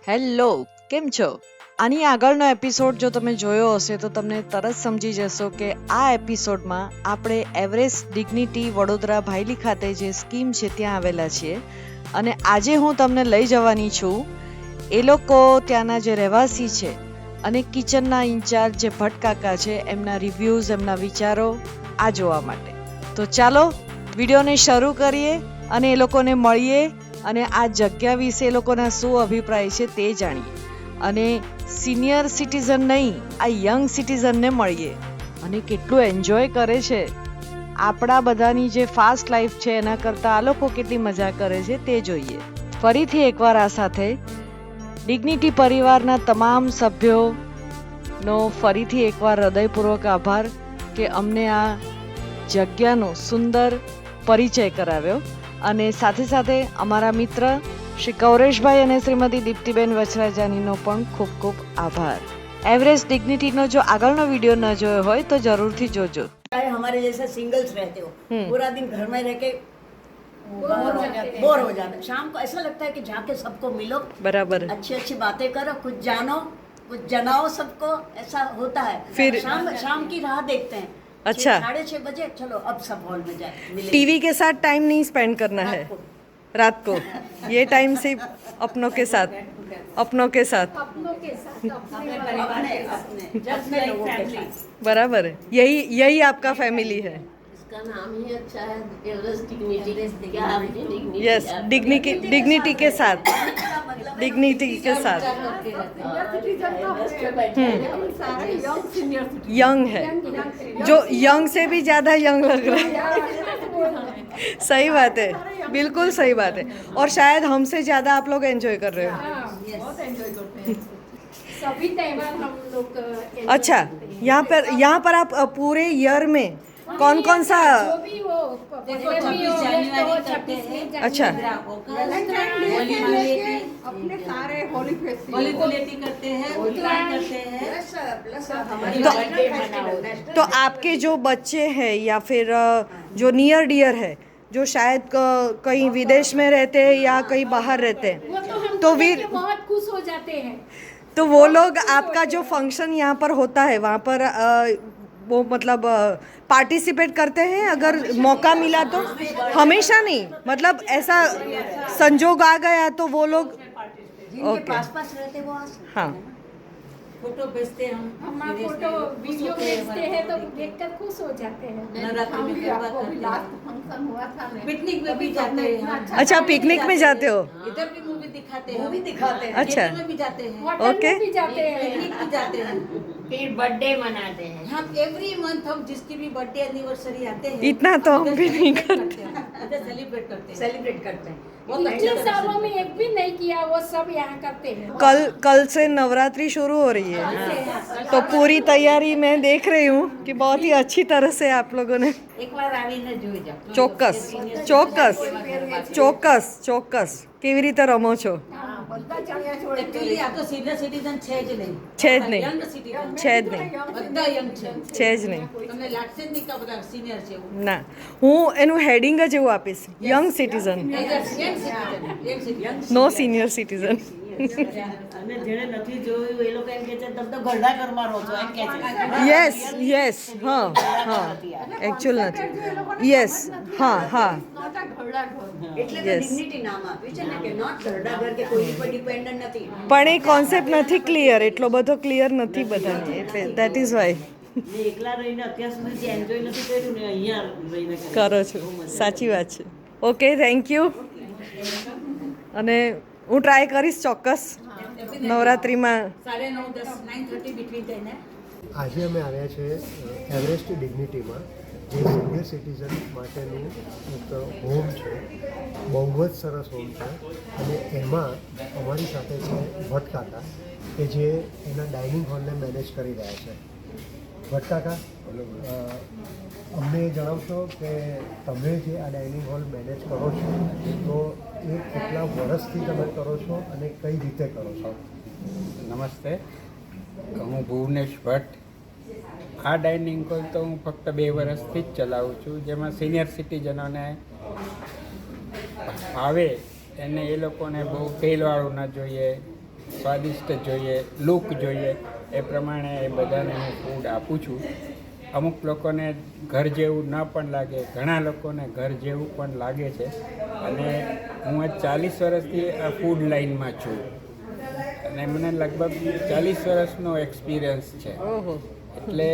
Hello, કેમ છો? આની આગળનો એપિસોડ જો તમે જોયો હશે તો તમને તરત સમજી જશો કે આ એપિસોડમાં આપણે એવરેસ્ટ ડિગ્નિટી વડોદરા ભાયલી ખાતે જે સ્કીમ છે ત્યાં આવેલા છીએ અને આજે હું તમને લઈ જવાની છું. એ લોકો ત્યાંના જે રહેવાસી છે અને કિચનના ઇન્ચાર્જ જે ભટ્ટ કાકા છે એમના રિવ્યૂઝ, એમના વિચારો આ જોવા માટે. તો ચાલો વિડીયોને શરૂ કરીએ અને એ લોકોને મળીએ અને આ જગ્યા વિશે એ લોકોના શું અભિપ્રાય છે તે જાણીએ. અને સિનિયર સિટીઝન નહીં, આ યંગ સિટીઝનને મળીએ અને કેટલું એન્જોય કરે છે. આપણા બધાની જે ફાસ્ટ લાઈફ છે એના કરતાં આ લોકો કેટલી મજા કરે છે તે જોઈએ. ફરીથી એકવાર આ સાથે ડિગ્નિટી પરિવારના તમામ સભ્યોનો ફરીથી એકવાર હૃદયપૂર્વક આભાર કે અમને આ જગ્યાનો સુંદર પરિચય કરાવ્યો. અને સાથે સાથે અમારા મિત્ર શ્રી કૌરેશભાઈ અને શ્રીમતી દીપ્તિબેન વચરાજાનીનો પણ ખૂબ ખૂબ આભાર. એવરેસ્ટ ડિગ્નિટીનો જો આગળનો વિડીયો ન જોયો હોય તો જરૂરથી જોજો. हमारे जैसे सिंगल्स रहते हो, पूरा दिन घर में रह के बोर हो जाते हैं. शाम को ऐसा लगता है कि जाके सबको मिलो, बराबर, अच्छी अच्छी बातें करो, कुछ जानो, कुछ जनाओ सबको, ऐसा होता है. फिर शाम की राह देखते हैं. अच्छा, 6:30 बजे चलो अब सब हॉल में जाए, टीवी के साथ टाइम नहीं स्पेंड करना है रात को. ये टाइम सिर्फ अपनों के साथ, अपनों के साथ, अपने लोगों के साथ. बराबर है. यही आपका फैमिली है. इसका नाम ही अच्छा है, एवरेस्ट डिग्निटी. क्या आपकी डिग्निटी? यस, डिग्निटी के साथ, डिग्निटी के साथ. यंग है, जो यंग से भी ज़्यादा यंग लग रहा है. सही बात है, बिल्कुल सही बात है. और शायद हमसे ज़्यादा आप लोग एंजॉय कर रहे हो. बहुत एंजॉय करते हैं. सभी त्यौहार हम लोग enjoy अच्छा, करते हैं. यहाँ पर आप पूरे ईयर में कौन कौन सा, जो भी हो, देखो, पहले भी 26 हो, जनवरी तो करते 26 हैं. जनवरी. अच्छा, अपने सारे होली फेस्टिवल होली धुलेटी करते हैं, उत्तरायण करते हैं, प्लस हमारी तो- बर्थडे मनाओ. तो आपके जो बच्चे हैं या फिर जो नियर डियर है, जो शायद कहीं विदेश में रहते हैं या कहीं बाहर रहते हैं, वो तो हम तो तो वीर बहुत खुश हो जाते हैं. तो वो लोग आपका जो फंक्शन यहाँ पर होता है वहाँ पर वो मतलब पार्टिसिपेट करते हैं अगर मौका मिला तो? हमेशा नहीं, मतलब ऐसा संजोग आ गया तो वो लोग. जिनके ओके, पास रहते वो आ सकते हाँ, हैं. फोटो भेजते हैं हमारा फोटो वीडियो भेजते हैं तो देखकर खुश हो जाते हैं. नवरात्रि में गरबा करते हैं, लास्ट फंक्शन हुआ था ना, पिकनिक में भी जाते हैं. अच्छा पिकनिक में जाते हो? इधर भी मूवी दिखाते हैं, मूवी दिखाते हैं. अच्छा. थिएटर में भी जाते हैं, होटल ओके. में भी जाते हैं. पिकनिक भी जाते हैं. फिर बर्थडे मनाते हैं. हम एवरी मंथ हम जिसकी भी बर्थडे एनिवर्सरी आते हैं इतना तो हम भी नहीं करते. सेलिब्रेट करते हैं. बहुत पिछले अच्छा सालों में एक भी नहीं किया, वो सब यहाँ करते हैं. कल से नवरात्रि शुरू हो रही है तो पूरी तैयारी मैं देख रही हूँ कि बहुत ही अच्छी तरह से आप लोगों ने. एक बार आવીને જોઈ જાઓ. ચોક્કસ ચોક્કસ ચોક્કસ ચોક્કસ કેવી રીતે રમો છો? બધા ચણિયા ચોળી Actually આ તો સિનિયર સિટીઝન છે જ નહીં. છે જ નહીં. યંગ સિટીઝન છે જ નહીં, બધા યંગ છે. છે જ નહીં. તમને લાગશે જ નહીં કે આ બધા સિનિયર છે એવું. ના, હું એનું હેડિંગ જ એવું આપીશ, યંગ સિટીઝન, યંગ સિટીઝન. નો સિનિયર સિટીઝન. અને જેણે નથી જોયું એ લોકો એમ કહે છે તમે તો ઘરડા ઘરમાં રહો છો એમ કહે છે. યસ યસ, હા હા, એકચ્યુઅલ નથી. યસ, હા હા, નહોતા ઘરડા ઘર. એટલે તો Yes. ડિગ્નિટી નામ આપ્યું છે ને કે નોટ ઘરડા ઘર કે કોઈ ઉપર ડિપેન્ડન્ટ નથી. પણ એ કોન્સેપ્ટ નથી ક્લિયર, એટલો બધો ક્લિયર નથી બધાને, એટલે દેટ ઇઝ વાય ને એકલા રહીને અત્યાર સુધી જે એન્જોય નથી કર્યું ને અહીંયા રહીને કરો છો. સાચી વાત છે. Okay, thank you. અને હું ટ્રાય કરીશ ચોક્કસ નવરાત્રિમાં. 9:30 9:30 બિટવીન થઈને. આજે અમે આવ્યા છે એવરેસ્ટ ડિગ્નિટીમાં, જે સિનિયર સિટીઝન માટેનું એક હોમ છે. બહુ જ સરસ હોમ છે અને એમાં અમારી સાથે છે ભટ્ટ કાકા કે જે એના ડાઇનિંગ હોલને મેનેજ કરી રહ્યા છે. ભટ્ટ કાકા, અમને જણાવશો કે તમે જે આ ડાઇનિંગ હોલ મેનેજ કરો છો તો એ કેટલા વર્ષથી તમે કરો છો અને કઈ રીતે કરો છો? નમસ્તે, હું ભુવનેશ ભટ્ટ. આ ડાઇનિંગ હોલ તો હું ફક્ત 2 વર્ષથી જ ચલાવું છું, જેમાં સિનિયર સિટીઝનોને આવે એને એ લોકોને બહુ તેલવાળું ન જોઈએ, સ્વાદિષ્ટ જોઈએ, લુક જોઈએ, એ પ્રમાણે એ બધાને હું ફૂડ આપું છું. અમુક લોકોને ઘર જેવું ન પણ લાગે, ઘણા લોકોને ઘર જેવું પણ લાગે છે. અને હું આ 40 વર્ષથી આ ફૂડ લાઇનમાં છું અને મને લગભગ 40 વર્ષનો એક્સપિરિયન્સ છે. એટલે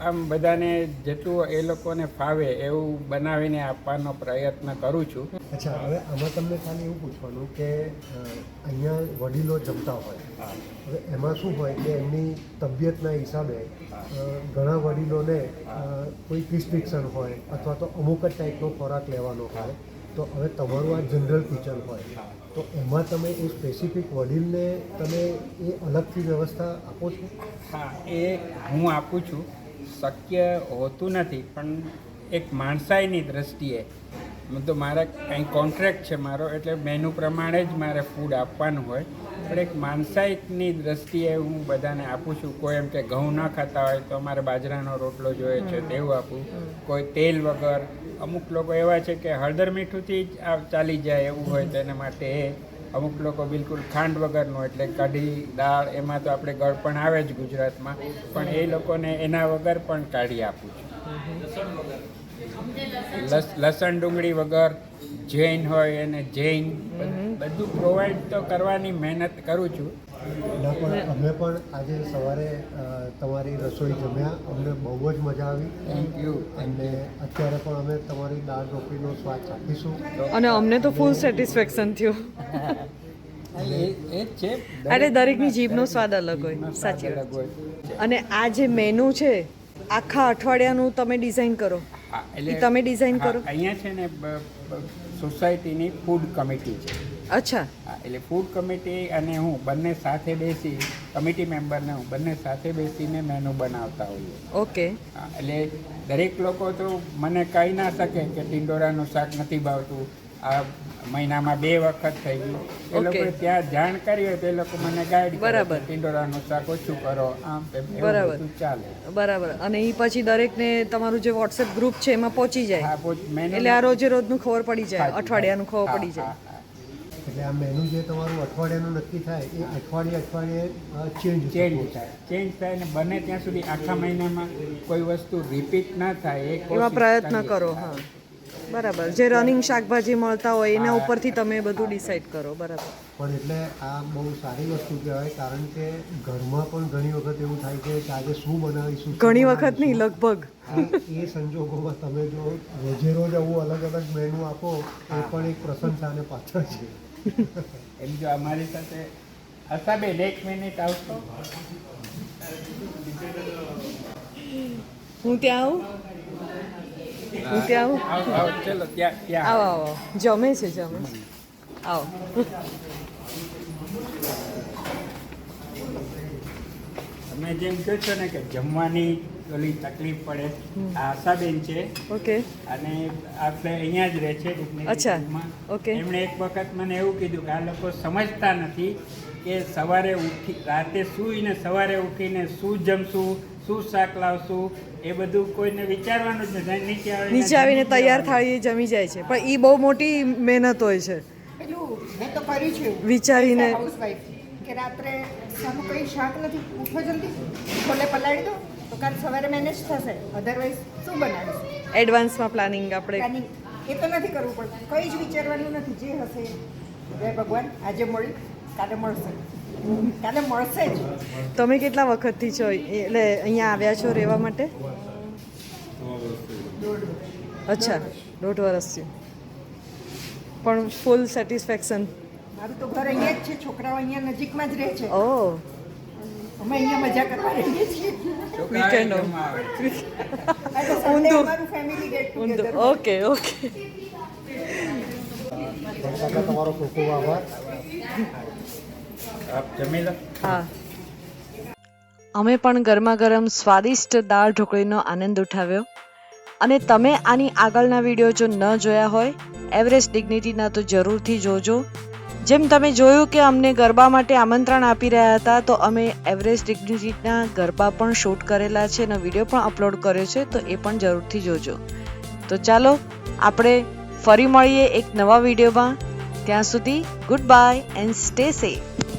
આમ બધાને જેટલું એ લોકોને ફાવે એવું બનાવીને આપવાનો પ્રયત્ન કરું છું. અચ્છા, હવે આમાં તમને ખાલી એવું પૂછવાનું કે અહીંયા વડીલો જમતા હોય, હવે એમાં શું હોય કે એમની તબિયતના હિસાબે ઘણા વડીલોને કોઈ રિસ્ટ્રિક્શન હોય અથવા તો અમુક જ ટાઈપનો ખોરાક લેવાનો હોય. તો હવે તમારું આ જનરલ કિચન હોય તો એમાં તમે એ સ્પેસિફિક વડીલને તમે એ અલગથી વ્યવસ્થા આપો છો? હા, એ હું આપું છું. શક્ય હોતું નથી, પણ એક માણસાઈની દ્રષ્ટિએ તો મારે કંઈ કોન્ટ્રાક્ટ છે મારો, એટલે મેનુ પ્રમાણે જ મારે ફૂડ આપવાનું હોય. પણ એક માણસાઈની દ્રષ્ટિએ હું બધાને આપું છું. કોઈ એમ કે ઘઉં ન ખાતા હોય તો અમારે બાજરાનો રોટલો જોઈએ છે તેવું આપું. કોઈ તેલ વગર, અમુક લોકો એવા છે કે હળદર મીઠુંથી જ ચાલી જાય એવું હોય, તો એના માટે એ. અમુક લોકો બિલકુલ ખાંડ વગરનું, એટલે કઢી દાળ એમાં તો આપણે ગળ પણ આવે જ ગુજરાતમાં, પણ એ લોકોને એના વગર પણ કાઢી આપું છું. લસણ ડુંગળી વગર, જૈન હોય એને જૈન, બધું પ્રોવાઈડ તો કરવાની મહેનત કરું છું. ના, પણ અમે પણ આજે સવારે તમારી રસોઈ જમ્યા, અમને બહુ જ મજા આવી. Thank you. અને અત્યારે પણ અમે તમારી દાળ ઢોકળીનો સ્વાદ ચાખીશું. અને અમને તો ફૂલ સેટિસ્ફેક્શન થયું. એ જ છે, અરે દરેકની જીભનો સ્વાદ અલગ હોય, સાચી વાત. હોય. અને આ જે મેનુ છે આખા અઠવાડિયાનું તમે ડિઝાઇન કરો? હા, ઈ તમે design કરો? અહીંયા છે ને સોસાયટીની ફૂડ કમિટી છે. અચ્છા. હા, એટલે ફૂડ કમિટી અને હું બંને સાથે બેસી, કમિટી મેમ્બરને હું બંને સાથે બેસીને મેનુ બનાવતા હોઈએ. ઓકે. હા, એટલે દરેક લોકો તો મને કહી ના શકે કે ટિંડોરાનું શાક નથી ભાવતું, આ મહિનામાં 2 વખત થઈ ગયું. એ લોકો ત્યાં જાણ કરી હોય તો એ લોકો મને ગાઈડ કરે, બરાબર. ટિંડોરાનું શાક ઓછું કરો, આમ તેમ, એવું બરાબર. બધું ચાલે. બરાબર. અને એ પછી દરેકને તમારું જે વોટ્સએપ ગ્રુપ છે એમાં પહોંચી જાય, હા, menu એટલે આ રોજે રોજનું ખબર પડી જાય, અઠવાડિયાનું ખબર પડી જાય. એટલે આ મેનુ જે તમારું અઠવાડિયાનું નક્કી થાય એ અઠવાડિયે ચેન્જ ચેન્જ થાય ને બને ત્યાં સુધી આખા મહિનામાં કોઈ વસ્તુ રિપીટ ના થાય એ એવા કોશિશ પ્રયત્ન કરીએ. કરો. હા, બરાબર. જે રનિંગ શાકભાજી મળતા હોય એના ઉપરથી તમે બધું ડિસાઈડ કરો. બરાબર. પણ એટલે આ બહુ સારી વસ્તુ કહેવાય, કારણ કે ઘરમાં પણ ઘણી વખત એવું થાય છે કે આજે શું બનાવીશું, ઘણી વખત નહીં, લગભગ. એ સંજોગોમાં તમે જો રોજે રોજ આવું અલગ અલગ મેનુ આપો એ પણ એક પ્રશંસાને પાત્ર છે. એમ જો અમારી સાથે હસાબેન 1 મિનિટ આવશો? હું ત્યાં આવું? હું ત્યાં આવું? આવો, ચલો ત્યાં આવો આવો. જમે છે, જમે. આવો. તમે જેમ કહો છો ને કે જમવાની ઓલી તકલીફ પડે, આ આશાબેન છે ઓકે. અને આપણે અહીંયા જ રહે છે dignity અચ્છા, schoolમાં. ઓકે. એમણે એક વખત મને એવું કીધું કે આ લોકો સમજતા નથી કે સવારે ઉઠી રાતે સૂઈને સવારે ઉઠીને શું જમશું, શું શાક લાવશું, એ બધું કોઈને વિચારવાનું જ નથી. નીચે આવીને તૈયાર થાળી જમી જાય છે, પણ એ બહુ મોટી મહેનત હોય છે પેલું મેં તો કર્યું છે એવું. વિચારીને. હાઉસવાઈફ કે રાત્રે સારું કંઈ શાક નથી, ઉઠો જલ્દી છોલે પલાળી દો તો કાલ સવારે મેનેજ થશે, અધરવાઇઝ શું બનાવીશું? એડવાન્સમાં પ્લાનિંગ આપણે. પ્લાનિંગ એ તો નથી કરવું પડતું, કંઈ જ વિચારવાનું નથી, જે હશે જય ભગવાન, આજે મળ્યું કાલે મળશે, કાલે મળશે જ. તમે કેટલા વખતથી છો એટલે અહીંયા આવ્યા છો રહેવા માટે? અચ્છા, 1.5 વર્ષથી. પણ ફૂલ સેટિસ્ફેક્શન? મારું તો ઘર અહીંયા જ છે, છોકરાઓ અહીંયા નજીકમાં જ રહે છે, ઓહ, અમે અહીંયા મજા કરવા રહીએ છીએ. વીકેન્ડ આજે Sunday ઊંધું. અમારું family get together. Okay okay. તમારો ખૂબ ખૂબ આભાર. આપ જમી લો. હા. અમે પણ ગરમા ગરમ સ્વાદિષ્ટ દાળ ઢોકળીનો આનંદ ઉઠાવ્યો. અને તમે આની આગળના વિડીયો જો ન જોયા હોય એવરેસ્ટ ડિગ્નિટીના તો જરૂરથી જોજો. જેમ તમે જોયું કે અમને ગરબા માટે આમંત્રણ આપી રહ્યા હતા, તો અમે એવરેસ્ટ ડિગ્નિટીના ગરબા પણ શૂટ કરેલા છે અને વિડીયો પણ અપલોડ કર્યો છે, તો એ પણ જરૂરથી જોજો. તો ચાલો આપણે ફરી મળીએ એક નવા વિડીયોમાં. ત્યાં સુધી good bye and stay safe.